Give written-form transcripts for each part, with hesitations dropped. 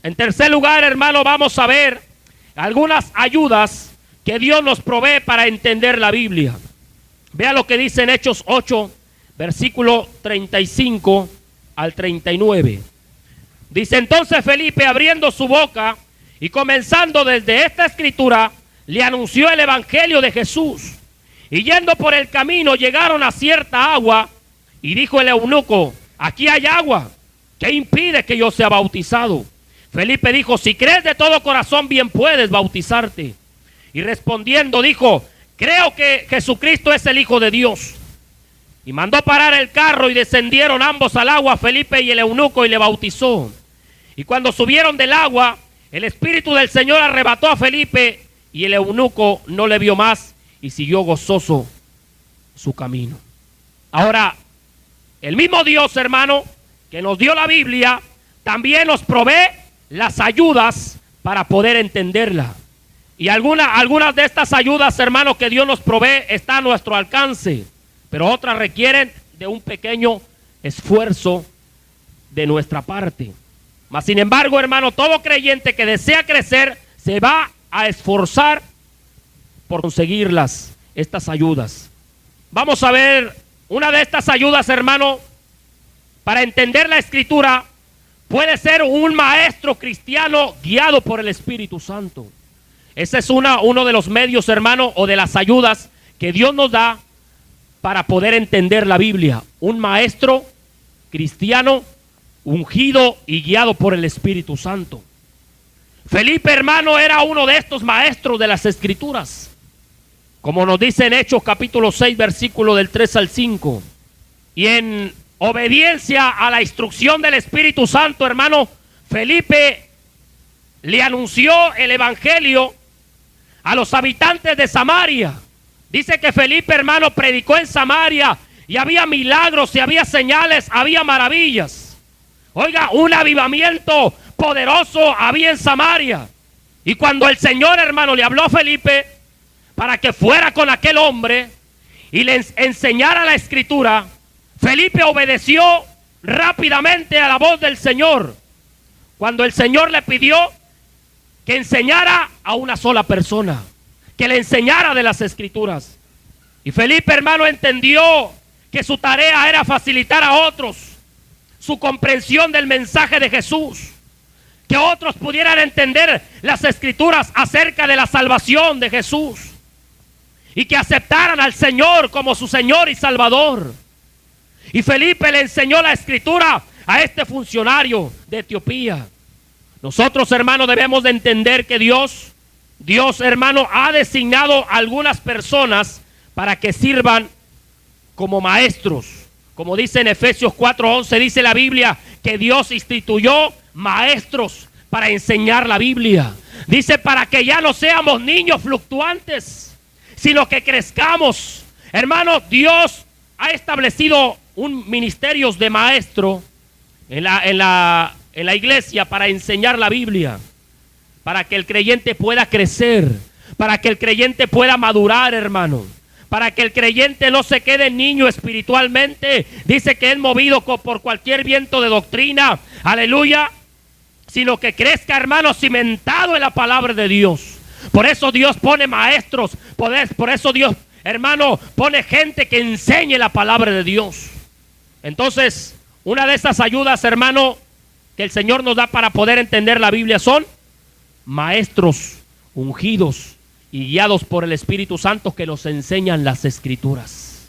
En tercer lugar, hermano, vamos a ver algunas ayudas que Dios nos provee para entender la Biblia. Vea lo que dice en Hechos 8, versículo 35 al 39. Dice: entonces Felipe, abriendo su boca y comenzando desde esta escritura, le anunció el evangelio de Jesús. Y yendo por el camino llegaron a cierta agua, y dijo el eunuco: aquí hay agua, ¿qué impide que yo sea bautizado? Felipe dijo: si crees de todo corazón, bien puedes bautizarte. Y respondiendo dijo: creo que Jesucristo es el Hijo de Dios. Y mandó parar el carro y descendieron ambos al agua, Felipe y el eunuco, y le bautizó. Y cuando subieron del agua, el Espíritu del Señor arrebató a Felipe, y el eunuco no le vio más y siguió gozoso su camino. Ahora, el mismo Dios, hermano, que nos dio la Biblia, también nos provee las ayudas para poder entenderla. Y algunas de estas ayudas, hermano, que Dios nos provee están a nuestro alcance, pero otras requieren de un pequeño esfuerzo de nuestra parte. Mas sin embargo, hermano, todo creyente que desea crecer se va a esforzar por conseguir estas ayudas. Vamos a ver una de estas ayudas, hermano, para entender la Escritura. Puede ser un maestro cristiano guiado por el Espíritu Santo. Ese es uno de los medios, hermano, o de las ayudas que Dios nos da para poder entender la Biblia. Un maestro cristiano ungido y guiado por el Espíritu Santo. Felipe, hermano, era uno de estos maestros de las Escrituras, como nos dice en Hechos capítulo 6, versículo del 3 al 5. Y en obediencia a la instrucción del Espíritu Santo, hermano, Felipe le anunció el evangelio a los habitantes de Samaria. Dice que Felipe, hermano, predicó en Samaria y había milagros y había señales, había maravillas. Oiga, un avivamiento poderoso había en Samaria. Y cuando el Señor, hermano, le habló a Felipe para que fuera con aquel hombre y le enseñara la Escritura, Felipe obedeció rápidamente a la voz del Señor. Cuando el Señor le pidió que enseñara a una sola persona, que le enseñara de las Escrituras. Y Felipe, hermano, entendió que su tarea era facilitar a otros su comprensión del mensaje de Jesús, que otros pudieran entender las Escrituras acerca de la salvación de Jesús y que aceptaran al Señor como su Señor y Salvador. Y Felipe le enseñó la Escritura a este funcionario de Etiopía. Nosotros, hermanos, debemos de entender que Dios, hermano, ha designado a algunas personas para que sirvan como maestros. Como dice en Efesios 4:11, dice la Biblia que Dios instituyó maestros para enseñar la Biblia. Dice para que ya no seamos niños fluctuantes, sino que crezcamos. Hermano, Dios ha establecido un ministerio de maestro en la iglesia para enseñar la Biblia, para que el creyente pueda crecer, para que el creyente pueda madurar, hermano, para que el creyente no se quede niño espiritualmente. Dice que es movido por cualquier viento de doctrina, aleluya, sino que crezca, hermano, cimentado en la palabra de Dios. Por eso Dios pone maestros, por eso Dios, hermano, pone gente que enseñe la palabra de Dios. Entonces, una de esas ayudas, hermano, que el Señor nos da para poder entender la Biblia son maestros ungidos y guiados por el Espíritu Santo que nos enseñan las Escrituras.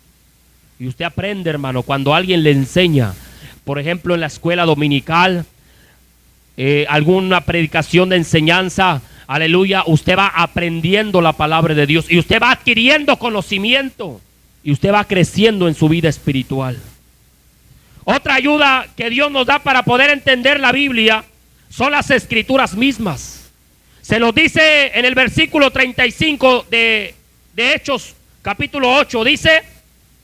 Y usted aprende, hermano, cuando alguien le enseña, por ejemplo, en la escuela dominical, alguna predicación de enseñanza, aleluya, usted va aprendiendo la palabra de Dios y usted va adquiriendo conocimiento y usted va creciendo en su vida espiritual. Otra ayuda que Dios nos da para poder entender la Biblia son las Escrituras mismas. Se nos dice en el versículo 35 de Hechos capítulo 8,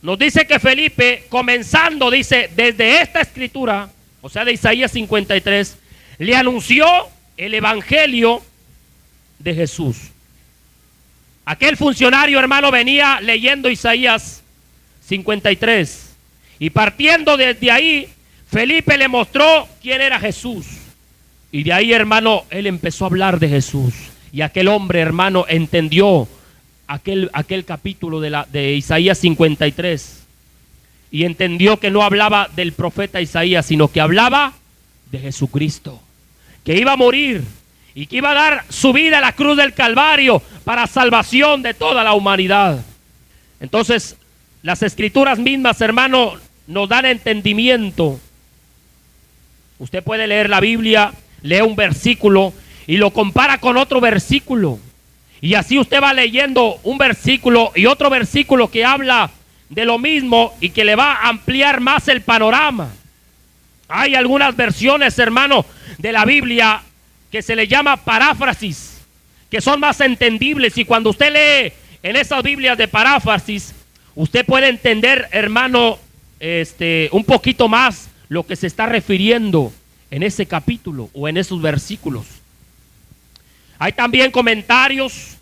nos dice que Felipe, comenzando, dice, desde esta escritura, o sea, de Isaías 53, le anunció el evangelio de Jesús. Aquel funcionario, hermano, venía leyendo Isaías 53 y partiendo desde ahí, Felipe le mostró quién era Jesús. Y de ahí, hermano, él empezó a hablar de Jesús. Y aquel hombre, hermano, entendió aquel capítulo de Isaías 53. Y entendió que no hablaba del profeta Isaías, sino que hablaba de Jesucristo, que iba a morir y que iba a dar su vida a la cruz del Calvario para salvación de toda la humanidad. Entonces, las escrituras mismas, hermano, nos dan entendimiento. Usted puede leer la Biblia, lee un versículo y lo compara con otro versículo. Y así usted va leyendo un versículo y otro versículo que habla de lo mismo y que le va a ampliar más el panorama. Hay algunas versiones, hermano, de la Biblia que se le llama paráfrasis, que son más entendibles. Y cuando usted lee en esas Biblias de paráfrasis, usted puede entender, hermano, un poquito más lo que se está refiriendo en ese capítulo o en esos versículos. Hay también comentarios.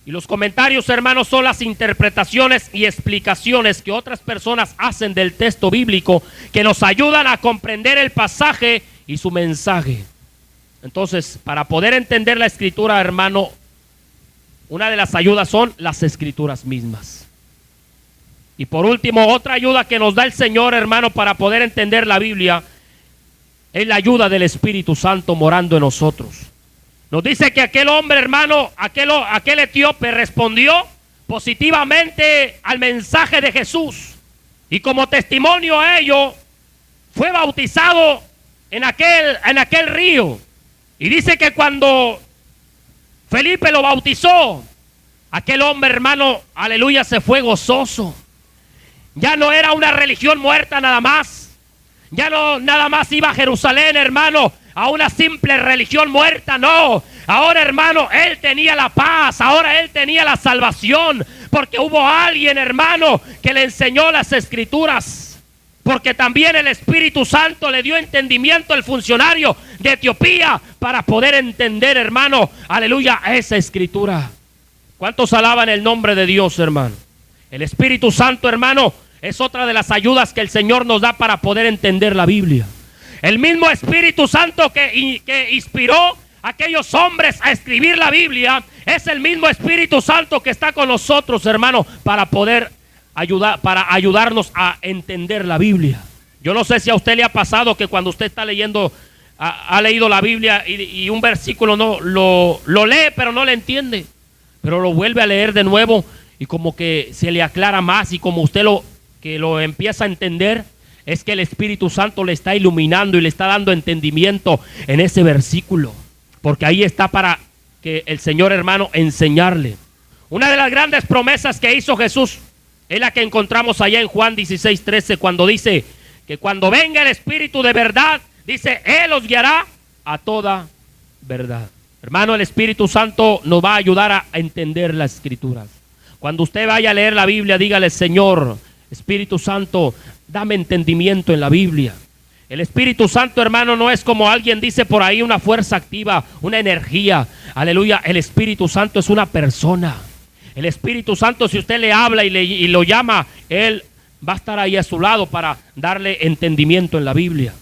Y los comentarios, hermanos, son las interpretaciones y explicaciones que otras personas hacen del texto bíblico, que nos ayudan a comprender el pasaje y su mensaje. Entonces, para poder entender la escritura, hermano, una de las ayudas son las escrituras mismas. Y por último, otra ayuda que nos da el Señor, hermano, para poder entender la Biblia, es la ayuda del Espíritu Santo morando en nosotros. Nos dice que aquel hombre, hermano, aquel etíope respondió positivamente al mensaje de Jesús. Y como testimonio a ello, fue bautizado en aquel río. Y dice que cuando Felipe lo bautizó, aquel hombre, hermano, aleluya, se fue gozoso. Ya no era una religión muerta nada más. Ya no nada más iba a Jerusalén, hermano, a una simple religión muerta, no. Ahora, hermano, él tenía la paz, ahora él tenía la salvación, porque hubo alguien, hermano, que le enseñó las escrituras. Porque también el Espíritu Santo le dio entendimiento al funcionario de Etiopía para poder entender, hermano, aleluya, esa escritura. ¿Cuántos alaban el nombre de Dios, hermano? El Espíritu Santo, hermano, es otra de las ayudas que el Señor nos da para poder entender la Biblia. El mismo Espíritu Santo que inspiró a aquellos hombres a escribir la Biblia, es el mismo Espíritu Santo que está con nosotros, hermano, para poder ayudarnos a entender la Biblia. Yo no sé si a usted le ha pasado que cuando usted está leyendo, ha leído la Biblia y un versículo no lo lee, pero no le entiende, pero lo vuelve a leer de nuevo y como que se le aclara más, y como usted lo empieza a entender, es que el Espíritu Santo le está iluminando y le está dando entendimiento en ese versículo, porque ahí está para que el Señor, hermano, enseñarle. Una de las grandes promesas que hizo Jesús es la que encontramos allá en Juan 16:13, cuando dice que cuando venga el Espíritu de verdad, dice, Él os guiará a toda verdad. Hermano, el Espíritu Santo nos va a ayudar a entender las escrituras. Cuando usted vaya a leer la Biblia, dígale, Señor, Espíritu Santo, dame entendimiento en la Biblia. El Espíritu Santo, hermano, no es como alguien dice por ahí, una fuerza activa, una energía. Aleluya, el Espíritu Santo es una persona. El Espíritu Santo, si usted le habla y lo llama, Él va a estar ahí a su lado para darle entendimiento en la Biblia.